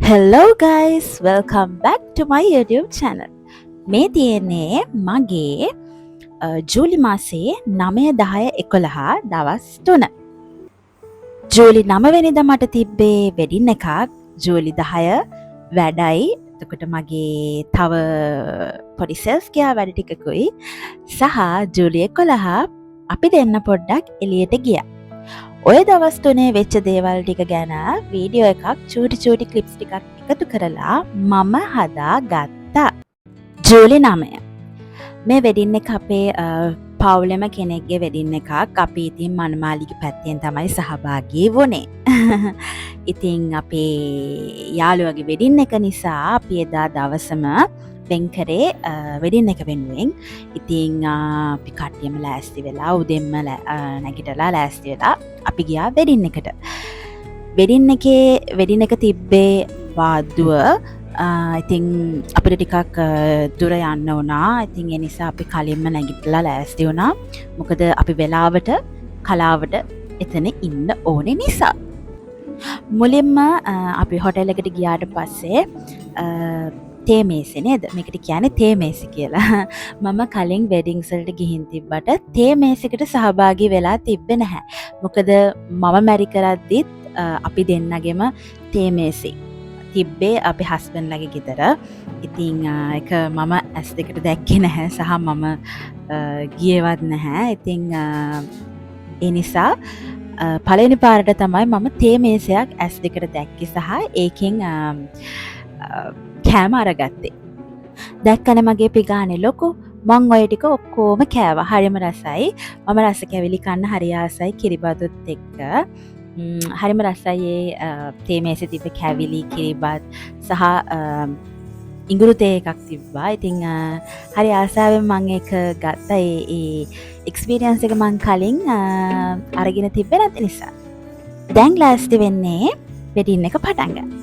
Hello guys, welcome back to my YouTube channel. මේ තියෙන්නේ මගේ ජූලි මාසේ 9 10 11 දවස් 3. ජූලි 9 වෙනිදා මට තිබ්බේ වෙඩින් එකක්. ජූලි 10 වැඩයි. එතකොට මගේ තව පොඩි සෙල්ෆ් කෙයා වැඩ ටිකකුයි. සහ ජූලි 11 අපි දෙන්න පොඩ්ඩක් එළියට ගියා. ඔය දවස් 3 වෙච්ච දේවල් ටික ගැන වීඩියෝ එකක් චූටි ක්ලිප්ස් ටිකක් එකතු කරලා මම හදාගත්තා. ජූලි 9. මේ වෙඩින් එක අපේ පවුලෙම කෙනෙක්ගේ වෙඩින් එකක්. අපි ඉතින් මනමාලිගේ පැත්තෙන් තමයි සහභාගී වුණේ. ඉතින් අපේ යාළුවගේ වෙඩින් එක නිසා අපි එදා දවසම වෙන් කරේ වෙඩින් එක වෙනුවෙන්. ඉතින් අපි කට්ටියම ලෑස්ති වෙලා උදෙන්ම නැගිටලා ලෑස්ති වෙලා අපි ගියා වෙඩින් එකට. වෙඩින් එක තිබ්බේ වාද්දුව. ඉතින් අපිට ටිකක් දුර යන්න වුණා. ඉතින් ඒ නිසා අපි කලින්ම නැගිටලා ලෑස්ති වුණා. මොකද අපි වෙලාවට කලාවට එතන ඉන්න ඕනේ නිසා. මුලින්ම අපි හොටෙල් එකට ගියාට පස්සේ තේ මේසෙ නේද? මේකට කියන්නේ තේ මේසෙ කියලා. මම කලින් වෙඩින්ග්ස් වලට ගිහින් තිබ්බට තේ මේසෙකට සහභාගී වෙලා තිබ්බේ නැහැ. මොකද මම මැරි කරද්දිත් අපි දෙන්නගෙම තේ මේසෙ තිබ්බේ අපේ හස්බන්ඩ්ලාගේ ගෙදර. ඉතින් ඒක මම ඇස් දෙකට දැක්කේ නැහැ සහ මම ගියේවත් නැහැ. ඉතින් ඒ නිසා පළවෙනි පාරට තමයි මම තේ මේසයක් ඇස් දෙකට දැක්කේ සහ ඒකෙන් කෑම අරගත්තේ. දැක්කනේ මගේ පිගානේ ලොකු. මං ඔය ටික ඔක්කොම කෑවා. හරිම රසයි. මම රස කැවිලි කන්න හරි ආසයි කිරිබතුත් එක්ක. හරිම රසයි තේ මේසෙ තිබ්බ කැවිලි කිරිබත් සහ ඉඟුරු තේ එකක් තිබ්බා. ඉතින් හරි ආසාවෙන් මම ඒක ගත්තා. ඒ එක්ස්පීරියන්ස් එක මං කලින් අරගෙන තිබ්බේ නැති නිසා. දැන් ලෑස්ති වෙන්නේ වෙඩින් එක පටන් ගන්න.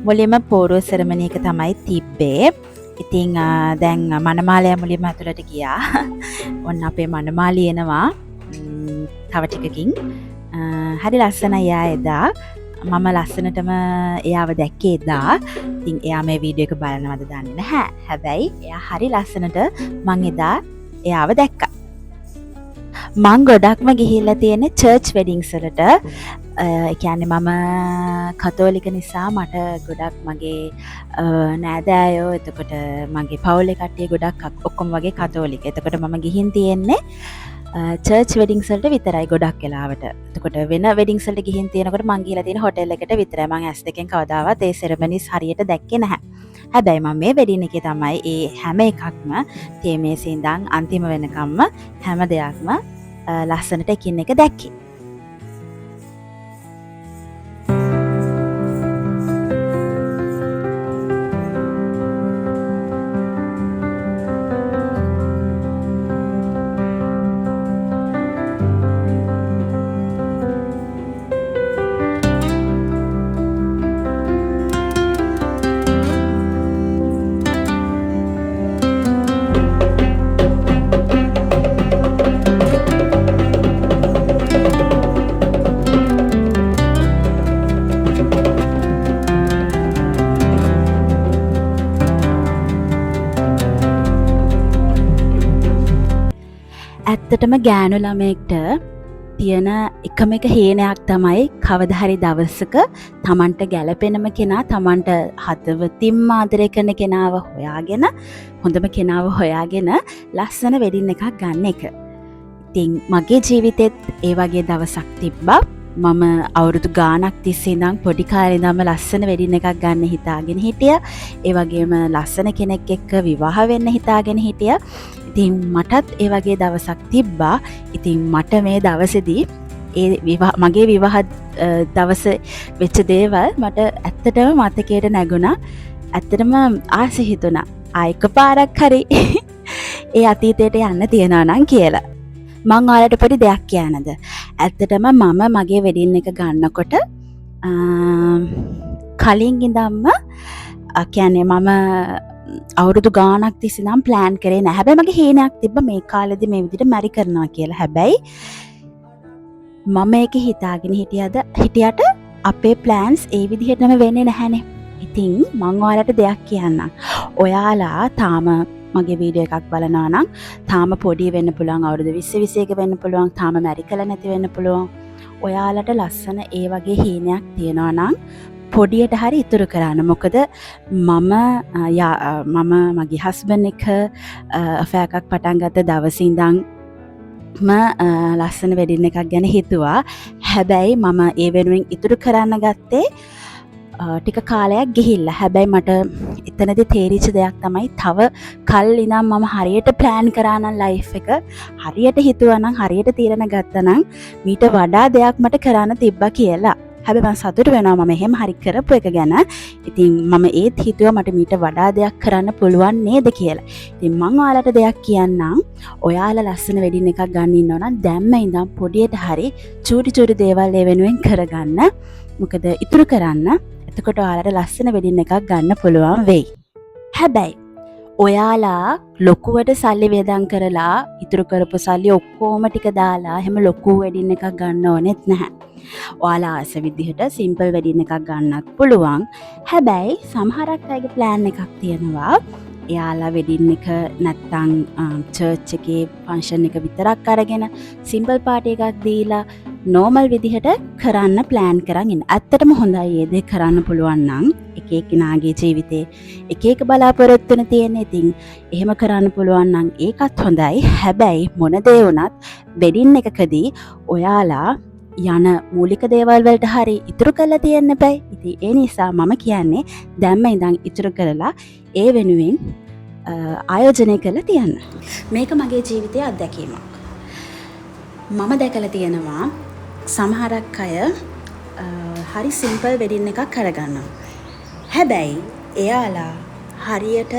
මුලින්ම පෝරුව සෙරමනි එක තමයි තිබ්බේ. ඉතින් දැන් මනමාලය මුලින්ම ඇතුළට ගියා. ඔන්න අපේ මනමාලි එනවා තව ටිකකින්. හරි ලස්සනයි එයා එදා. මම ලස්සනටම එයාව දැක්කේ එදා. ඉතින් එයා මේ වීඩියෝ එක බලනවද දන්නේ නැහැ. හැබැයි එයා හරි ලස්සනට මං එදා එයාව දැක්කා. මං ගොඩක්ම ගිහිල්ලා තියෙන්නේ චර්ච් වෙඩින්ග්ස් වලට. ඒ කියන්නේ මම කතෝලික නිසා මට ගොඩක් මගේ නෑදෑයෝ එතකොට මගේ පවුලේ කට්ටිය ගොඩක් ඔක්කොම වගේ කතෝලික. එතකොට මම ගිහින් තියෙන්නේ චර්ච් වෙඩින්ග්ස් වලට විතරයි ගොඩක් වෙලාවට. එතකොට වෙන වෙඩින්ග්ස් වලට ගිහින් තියෙනකොට මං ගිහලා තියෙන හොටෙල් එකට විතරයි. මං ඇස් දෙකෙන් කවදාවත් ඒ සෙරමනිස් හරියට දැක්කේ නැහැ. හැබැයි මම මේ වෙඩින් එකේ තමයි ඒ හැම එකක්ම තේ මේසේ ඉඳන් අන්තිම වෙනකම්ම හැම දෙයක්ම ලස්සනට එකින් එක දැක්කේ. ඇත්තටම ගෑනු ළමයෙක්ට තියෙන එකම එක හේනයක් තමයි කවදා හරි දවසක තමන්ට ගැළපෙනම කෙනා තමන්ට හදවතින්ම ආදරය කරන කෙනාව හොයාගෙන හොඳම කෙනාව හොයාගෙන ලස්සන වෙඩින් එකක් ගන්න එක. ඉතින් මගේ ජීවිතෙත් ඒ වගේ දවසක් තිබ්බා. මම අවුරුදු ගාණක් තිස්සේ ඉඳන් පොඩි කාලේ ඉඳන්ම ලස්සන වෙඩින් එකක් ගන්න හිතාගෙන හිටියා. ඒ වගේම ලස්සන කෙනෙක් එක්ක විවාහ වෙන්න හිතාගෙන හිටියා. ඉතින් මටත් ඒ වගේ දවසක් තිබ්බා. ඉතින් මට මේ දවසේදී මගේ විවාහ දවස වෙච්ච දේවල් මට ඇත්තටම මතකයට නැගුණා. ඇත්තටම ආස හිතුණා ආයක පාරක් හරි ඒ අතීතයට යන්න තියනවා නම් කියලා. මං ඔයාලට පොඩි දෙයක් කියන්නද? ඇත්තටම මම මගේ වෙඩින් එක ගන්නකොට කලින් ඉඳන්ම කියන්නේ මම අවුරුදු ගාණක් තිස්සේ නම් ප්ලෑන් කරේ නැහැ. හැබැයි මගේ හේනයක් තිබ්බ මේ කාලෙදි මේ විදිහට මැරි කරනවා කියලා. හැබැයි මම ඒක හිතාගෙන හිටියට අපේ ප්ලෑන්ස් ඒ විදිහටම වෙන්නේ නැහැනේ. ඉතින් මං ඔයාලට දෙයක් කියන්නම්. ඔයාලා තාම මගේ වීඩියෝ එකක් බලනවා නම් තාම පොඩි වෙන්න පුළුවන්, අවුරුදු 20 21 වෙන්න පුළුවන්, තාම මැරි කල නැති වෙන්න පුළුවන්. ඔයාලට ලස්සන ඒ වගේ හීනයක් තියෙනවා නම් පොඩියට හරි ඉතුරු කරන්න. මොකද මම මගේ හස්බන්ඩ් එක අෆෙයාර් එකක් පටන් ගත්ත දවසේ ඉඳන් ලස්සන වෙඩින් එකක් ගැන හිතුවා. හැබැයි මම ඒ වෙනුවෙන් ඉතුරු කරන්න ගත්තේ ටික කාලයක් ගිහිල්ලා. හැබැයි මට එතනදි තේරිච්ච දෙයක් තමයි තව කල් ඉඳන් මම හරියට ප්ලෑන් කරා නම් ලයිෆ් එක හරියට හිතුවා නම් හරියට තීරණ ගත්තා නම් මීට වඩා දෙයක් මට කරන්න තිබ්බා කියලා. හැබැයි මම සතුටු වෙනවා මම එහෙම හරි කරපු එක ගැන. ඉතින් මම ඒත් හිතුවා මට මීට වඩා දෙයක් කරන්න පුළුවන් නේද කියලා. ඉතින් මම ඔයාලට දෙයක් කියන්නම්. ඔයාලා ලස්සන වෙඩින් එකක් ගන්න ඉන්නවා නම් දැම්ම ඉඳන් පොඩියට හරි චූටි දේවල් ඒ වෙනුවෙන් කරගන්න. මොකද ඉතුරු කරන්න. එතකොට ඔයාලට ලස්සන වෙඩින් එකක් ගන්න පුළුවන් වෙයි. හැබැයි ඔයාලා ලොකුවට සල්ලි වේදම් කරලා ඉතුරු කරපු සල්ලි ඔක්කොම ටික දාලා එහෙම ලොකු වෙඩින් එකක් ගන්න ඕනෙත් නැහැ. ඔයාලා ආස විදිහට සිම්පල් වෙඩින් එකක් ගන්නත් පුළුවන්. හැබැයි සමහරක් අයගේ ප්ලෑන් එකක් තියෙනවා. එයාලා වෙඩින් එක නැත්තම් චර්ච් එකේ ෆන්ක්ෂන් එක විතරක් අරගෙන සිම්පල් පාටි එකක් දීලා නෝමල් විදිහට කරන්න ප්ලෑන් කරන් ඉන්න. ඇත්තටම හොඳයි ඒ දේ කරන්න පුළුවන් නම්. එක එක්කෙනාගේ ජීවිතේ එක එක බලාපොරොත්තුන තියෙන. ඉතින් එහෙම කරන්න පුළුවන් නම් ඒකත් හොඳයි. හැබැයි මොන දේ වුණත් වෙඩින් එකකදී ඔයාලා යන මූලික දේවල් වලට හරි ඉතුරු කරලා තියෙන්න බෑ. ඉතින් ඒ නිසා මම කියන්නේ දැම්ම ඉඳන් ඉතුරු කරලා ඒ වෙනුවෙන් ආයෝජනය කරලා තියන්න. මේක මගේ ජීවිතයේ අත්දැකීමක්. මම දැකලා තියෙනවා සමහරක් අය හරි සිම්පල් වෙඩින් එකක් කරගන්නවා. හැබැයි එයාලා හරියට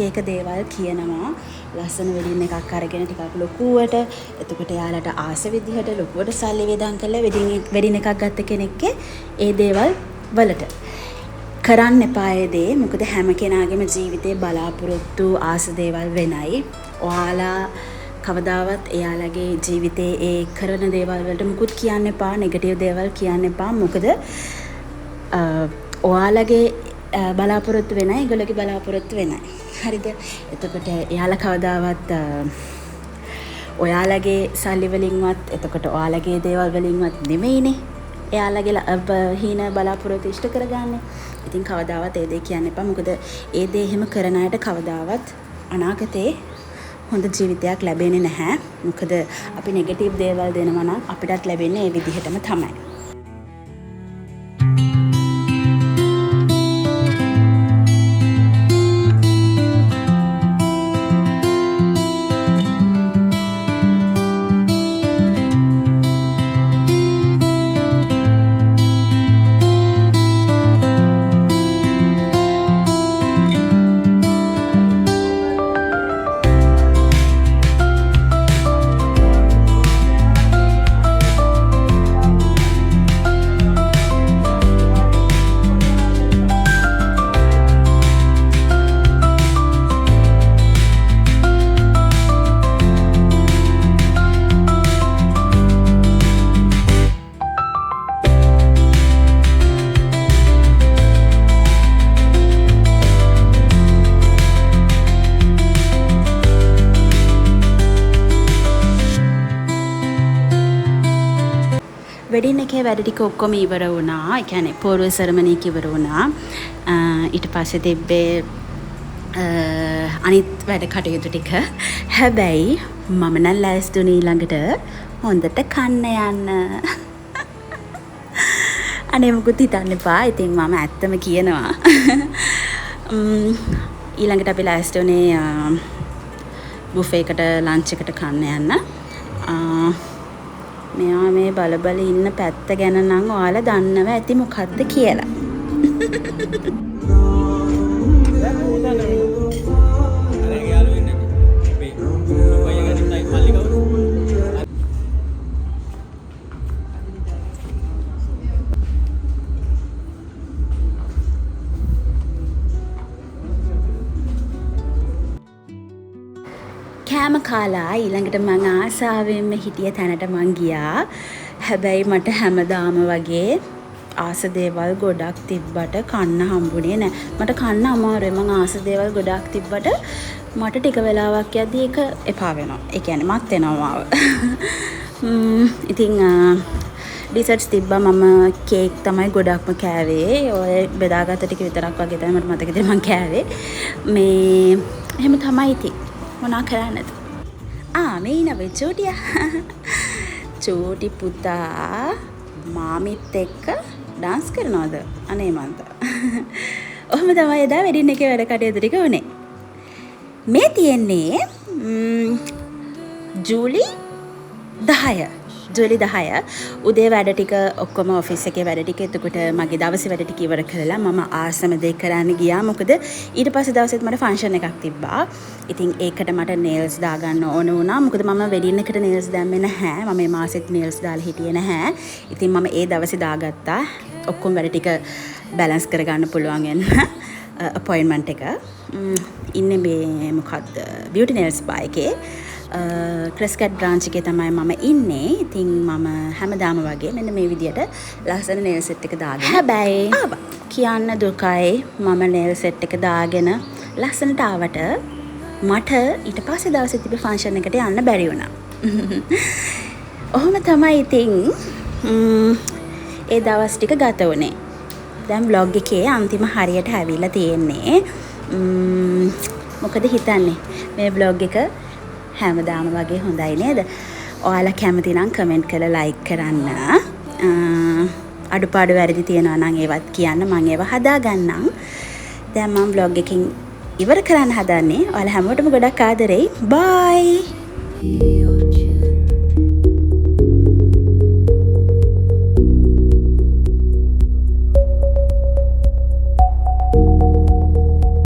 එක දේවල් කියනවා. ලස්සන වෙඩින් එකක් අරගෙන ටිකක් ලොකුවට, එතකොට එයාලට ආස විදිහට ලොකුවට සල්ලි වේදම් කරලා වෙඩින් එකක් ගත්ත කෙනෙක්ගේ ඒ දේවල් වලට කරන්න එපා ඒ දේ. මොකද හැම කෙනාගේම ජීවිතේ බලාපොරොත්තු ආස දේවල් වෙනයි. ඔයාලා කවදාවත් එයාලගේ ජීවිතේ ඒ කරන දේවල් වලට මුකුත් කියන්න එපා, නෙගටිව් දේවල් කියන්න එපා. මොකද ඔයාලගේ බලාපොරොත්තු වෙනයි, ඒගොල්ලෝගේ බලාපොරොත්තු වෙනයි. හරිද? එතකොට එයාලා කවදාවත් ඔයාලගේ සල්ලි වලින්වත්, එතකොට ඔයාලගේ දේවල් වලින්වත් නෙමෙයිනේ එයාලගේ හීන බලාපොරොත්තු ඉෂ්ට කරගන්නේ. ඉතින් කවදාවත් ඒ දේ කියන්න එපා. මොකද ඒ දේ එහෙම කරන අයට කවදාවත් අනාගතේ හොඳ ජීවිතයක් ලැබෙන්නේ නැහැ. මොකද අපි නෙගටිව් දේවල් දෙනවා නම් අපිටත් ලැබෙන්නේ ඒ විදිහටම තමයි. වෙඩින් එකේ වැඩ ටික ඔක්කොම ඉවර වුණා. ඒ කියන්නේ පෝරුව සෙරමනි එක ඉවර වුණා. ඊට පස්සේ තිබ්බේ අනිත් වැඩ කටයුතු ටික. හැබැයි මම නම් ලෑස්තුනේ ඊළඟට හොඳට කන්න යන්න. අනේ මොකුත් හිතන්න එපා. ඉතින් මම ඇත්තම කියනවා. ඊළඟට අපි ලෑස්තුනේ බුෆේ එකට ලන්ච් එකට කන්න යන්න. මෙයා මේ බල ඉන්න පැත්ත ගැන නම් ඔයාලා දන්නව ඇති මොකද්ද කියලා. කෑම කාලා ඊළඟට මං ආසාවෙන්ම හිටිය තැනට මං ගියා. හැබැයි මට හැමදාම වගේ ආස දේවල් ගොඩක් තිබ්බට කන්න හම්බුනේ නැහැ. මට කන්න අමාරුයි. මං ආස දේවල් ගොඩක් තිබ්බට මට ටික වෙලාවක් යද්දී ඒක එපා වෙනවා. ඒ කියන්නේ මත් වෙනවා මාව. ඉතින් ඩිසර්ට්ස් තිබ්බා. මම කේක් තමයි ගොඩක්ම කෑවේ. ඔය බෙදාගත්ත ටික විතරක් වගේ තමයි මට මතක තියෙන්නේ මං කෑවේ. මේ එහෙම තමයි ඉතින්. මොනා කරන්නද? මේ ඉනවේ චූටියා. චූටි පුතා මාමිත් එක්ක ඩාන්ස් කරනවද? අනේ මන්ද. ඔහොම තමයි එදා වෙඩින් එකේ වැඩ කටයුතු ටික උනේ. මේ තියෙන්නේ ජූලි 10. ජූලි 10 උදේ වැඩ ටික ඔක්කොම ඔෆිස් එකේ වැඩ ටික එතකොට මගේ දවසේ වැඩ ටික ඉවර කරලා මම ආසම දෙයක් කරන්න ගියා. මොකද ඊට පස්සේ දවසෙත් මට ෆන්ක්ෂන් එකක් තිබ්බා. ඉතින් ඒකට මට නේල්ස් දාගන්න ඕන වුණා. මොකද මම වෙඩින් එකට නේල්ස් දැම්මේ නැහැ. මම මේ මාසෙත් නේල්ස් දාලා හිටියේ නැහැ. ඉතින් මම ඒ දවසේ දාගත්තා. ඔක්කොම වැඩ ටික බැලන්ස් කරගන්න පුළුවන් වෙන අපොයින්ට්මන්ට් එක. ඉන්නේ මේ මොකද්ද? බියුටි නේල්ස් බා එකේ. ක්‍රස්කට් බ්‍රාන්ච් එකේ තමයි මම ඉන්නේ. ඉතින් මම හැමදාම වගේ මෙන්න මේ විදියට ලස්සන නේල් සෙට් එක දාගෙන හැබැයි කියන්න දුකයි මම නේල් සෙට් එක දාගෙන ලස්සනට ආවට මට ඊට පස්සේ දවසේ තිබ්බ ෆන්ක්ෂන් එකට යන්න බැරි වුණා. ඔහොම තමයි ඉතින් ඒ දවස් ටික ගත වුණේ. දැන් vlog එකේ අන්තිම හරියට හැවිලා තියෙන්නේ. මොකද හිතන්නේ මේ vlog එක හැමදාම වගේ හොඳයි නේද? ඔයාලා කැමති නම් කමෙන්ට් කරලා ලයික් කරන්න. අඩුපාඩු වැරදි තියෙනවා නම් ඒවත් කියන්න මම ඒවා හදාගන්නම්. දැන් මම vlog එකකින් ඉවර කරන්න හදන්නේ. ඔයාලා හැමෝටම ගොඩක් ආදරෙයි. බයි.